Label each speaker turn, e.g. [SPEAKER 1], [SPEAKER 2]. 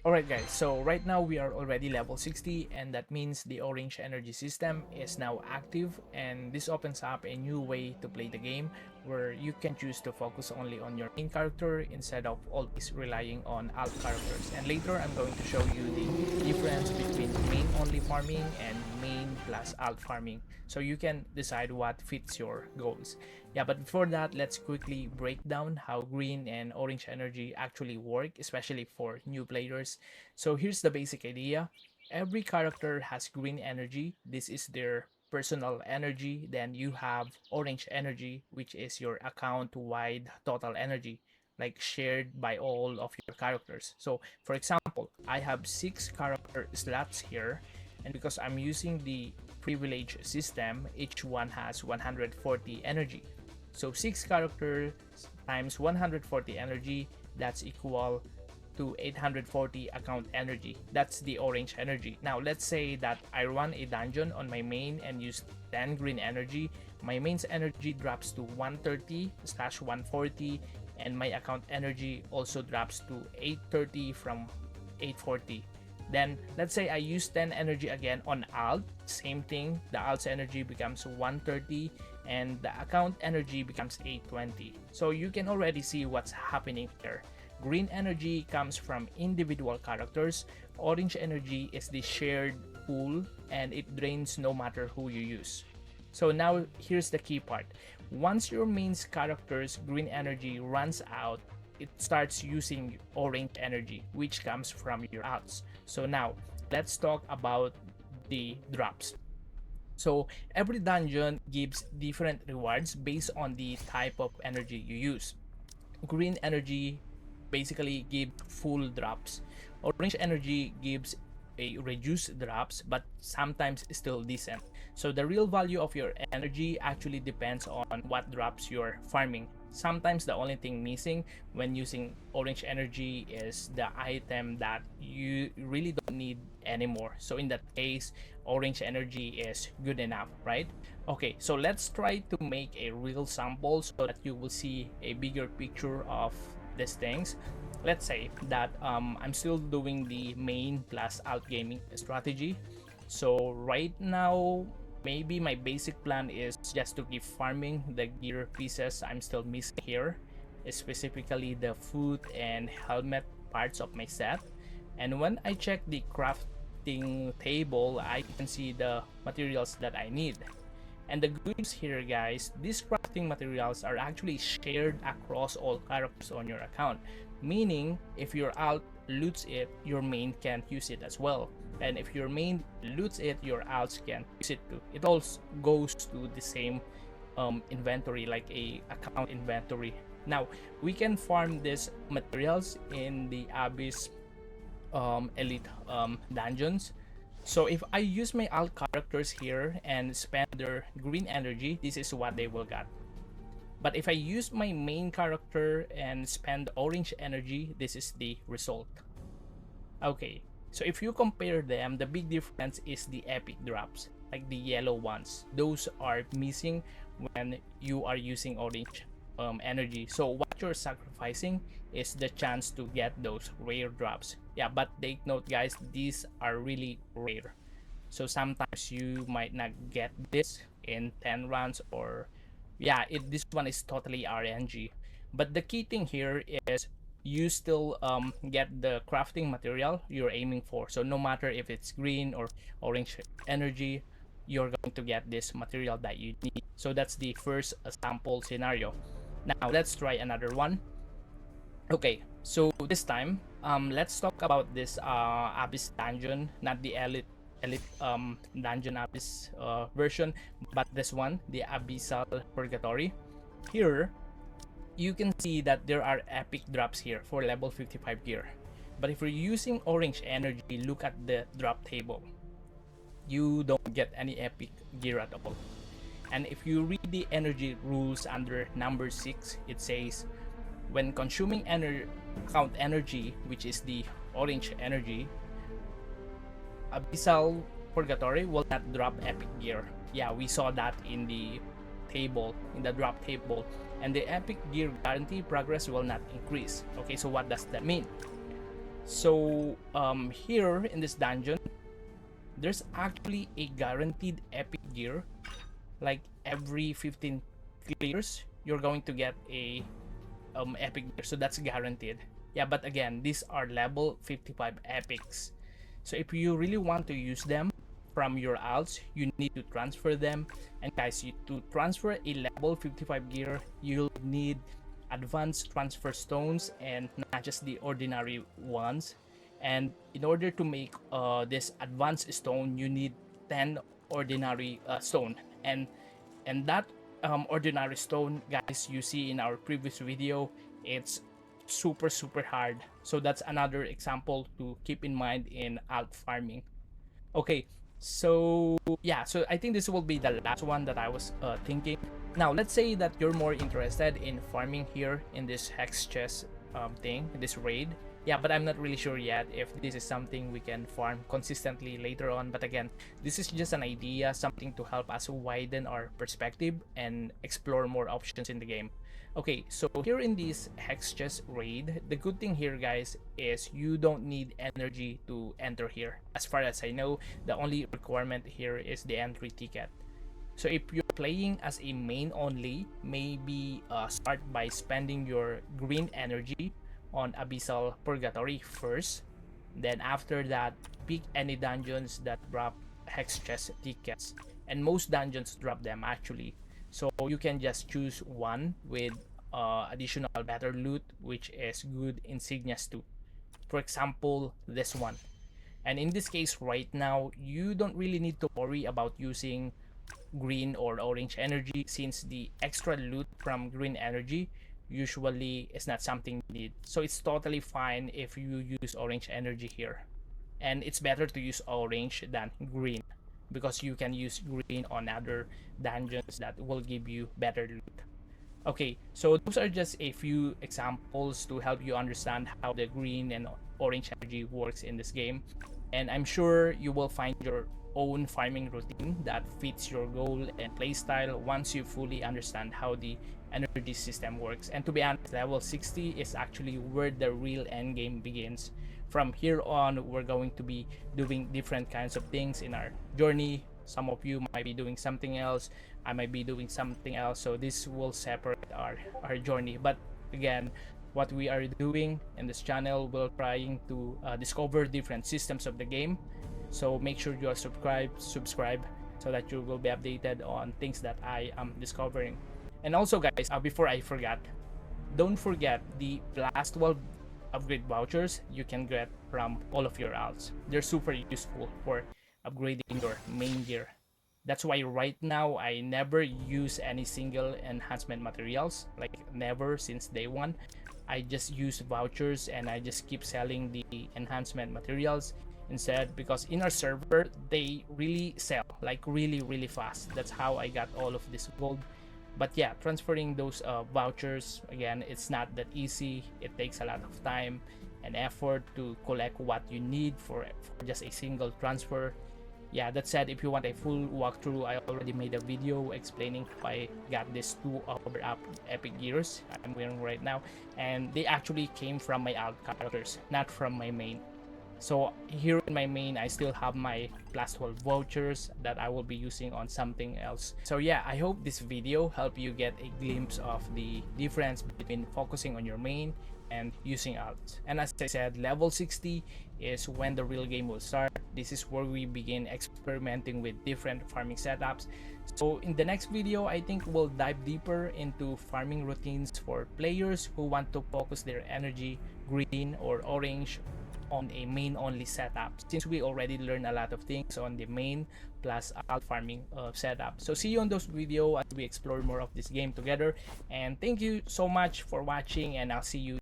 [SPEAKER 1] Alright guys, so right now we are already level 60, and that means the orange energy system is now active, and this opens up a new way to play the game where you can choose to focus only on your main character instead of always relying on alt characters. And later I'm going to show you the difference between main only farming and main plus alt farming, so you can decide what fits your goals. Yeah, but before that, let's quickly break down how green and orange energy actually work, especially for new players. So here's the basic idea. Every character has green energy. This is their personal energy. Then you have orange energy, which is your account-wide total energy, like shared by all of your characters. So for example, I have 6 character slots here, and because I'm using the privilege system, each one has 140 energy. So 6 characters times 140 energy, that's equal to 840 account energy. That's the orange energy. Now let's say that I run a dungeon on my main and use 10 green energy. My main's energy drops to 130 slash 140, and my account energy also drops to 830 from 840. Then let's say I use 10 energy again on alt, same thing, the alt's energy becomes 130 and the account energy becomes 820. So you can already see what's happening here. Green energy comes from individual characters, orange energy is the shared pool and it drains no matter who you use. So now here's the key part. Once your main character's green energy runs out, it starts using orange energy, which comes from your alts. So now let's talk about the drops. So every dungeon gives different rewards based on the type of energy you use. Green energy basically gives full drops. Orange energy gives a reduced drops, but sometimes still decent. So the real value of your energy actually depends on what drops you're farming. Sometimes the only thing missing when using orange energy is the item that you really don't need anymore. So in that case, orange energy is good enough, right? Okay, so let's try to make a real sample so that you will see a bigger picture of these things. Let's say that I'm still doing the main plus alt gaming strategy. So right now, maybe my basic plan is just to keep farming the gear pieces I'm still missing here, specifically the food and helmet parts of my set. And when I check the crafting table, I can see the materials that I need. And the good news here, guys, these crafting materials are actually shared across all characters on your account. Meaning, if your alt loots it, your main can't use it as well. And if your main loots it, your alts can use it too. It all goes to the same inventory, like a account inventory. Now, we can farm these materials in the Abyss elite dungeons. So if I use my alt characters here and spend their green energy, this is what they will get. But if I use my main character and spend orange energy, this is the result. Okay, so if you compare them, the big difference is the epic drops, like the yellow ones. Those are missing when you are using orange energy. So what you're sacrificing is the chance to get those rare drops. Yeah, but take note, guys, these are really rare. So sometimes you might not get this in 10 runs, or yeah, this one is totally RNG. But the key thing here is you still get the crafting material you're aiming for. So no matter if it's green or orange energy, you're going to get this material that you need. So that's the first sample scenario. Now let's try another one. Okay, so this time, let's talk about this Abyss dungeon, not the elite dungeon Abyss version, but this one, the Abyssal Purgatory. Here, you can see that there are epic drops here for level 55 gear. But if you're using orange energy, look at the drop table. You don't get any epic gear at all. And if you read the energy rules under number 6, it says when consuming account energy, which is the orange energy, Abyssal Purgatory will not drop epic gear. Yeah, we saw that in the table, in the drop table. And the epic gear guarantee progress will not increase. Okay, so what does that mean? So here in this dungeon, there's actually a guaranteed epic gear. Like every 15 clears, you're going to get a epic gear, so that's guaranteed. Yeah, but again, these are level 55 epics. So if you really want to use them from your alts, you need to transfer them. And guys, to transfer a level 55 gear, you'll need advanced transfer stones and not just the ordinary ones. And in order to make this advanced stone, you need 10 ordinary stone. And that ordinary stone, guys, you see in our previous video, it's super hard. So that's another example to keep in mind in alt farming. Okay, so yeah, so I think this will be the last one that I was thinking. Now let's say that you're more interested in farming here in this hex chest thing, this raid. Yeah, but I'm not really sure yet if this is something we can farm consistently later on. But again, this is just an idea, something to help us widen our perspective and explore more options in the game. Okay, so here in this hex chest raid, the good thing here, guys, is you don't need energy to enter here. As far as I know, the only requirement here is the entry ticket. So if you're playing as a main only, maybe start by spending your green energy on Abyssal Purgatory first. Then after that, pick any dungeons that drop hex chest tickets. And most dungeons drop them actually. So you can just choose one with additional better loot, which is good insignias too. For example, this one. And in this case right now, you don't really need to worry about using green or orange energy, since the extra loot from green energy usually is not something you need. So it's totally fine if you use orange energy here. And it's better to use orange than green, because you can use green on other dungeons that will give you better loot. Okay, so those are just a few examples to help you understand how the green and orange energy works in this game. And I'm sure you will find your own farming routine that fits your goal and playstyle once you fully understand how the energy system works. And to be honest, level 60 is actually where the real end game begins. From here on, we're going to be doing different kinds of things in our journey. Some of you might be doing something else, I might be doing something else, so this will separate our journey. But again, what we are doing in this channel, we're trying to discover different systems of the game. So make sure you are subscribe so that you will be updated on things that I am discovering. And also guys, before I forget, don't forget the plus 12 upgrade vouchers you can get from all of your alts. They're super useful for upgrading your main gear. That's why right now I never use any single enhancement materials, like never since day one. I just use vouchers and I just keep selling the enhancement materials instead, because in our server they really sell like really fast. That's how I got all of this gold. But yeah, transferring those vouchers, again, it's not that easy. It takes a lot of time and effort to collect what you need for just a single transfer. Yeah, that said, if you want a full walkthrough, I already made a video explaining how I got these two power up epic gears I'm wearing right now, and they actually came from my alt characters, not from my main. So here in my main, I still have my plus 12 vouchers that I will be using on something else. So yeah, I hope this video helped you get a glimpse of the difference between focusing on your main and using alts. And as I said, level 60 is when the real game will start. This is where we begin experimenting with different farming setups. So in the next video, I think we'll dive deeper into farming routines for players who want to focus their energy green or orange on a main only setup, since we already learned a lot of things on the main plus alt farming setup. So see you on those videos as we explore more of this game together, and thank you so much for watching, and I'll see you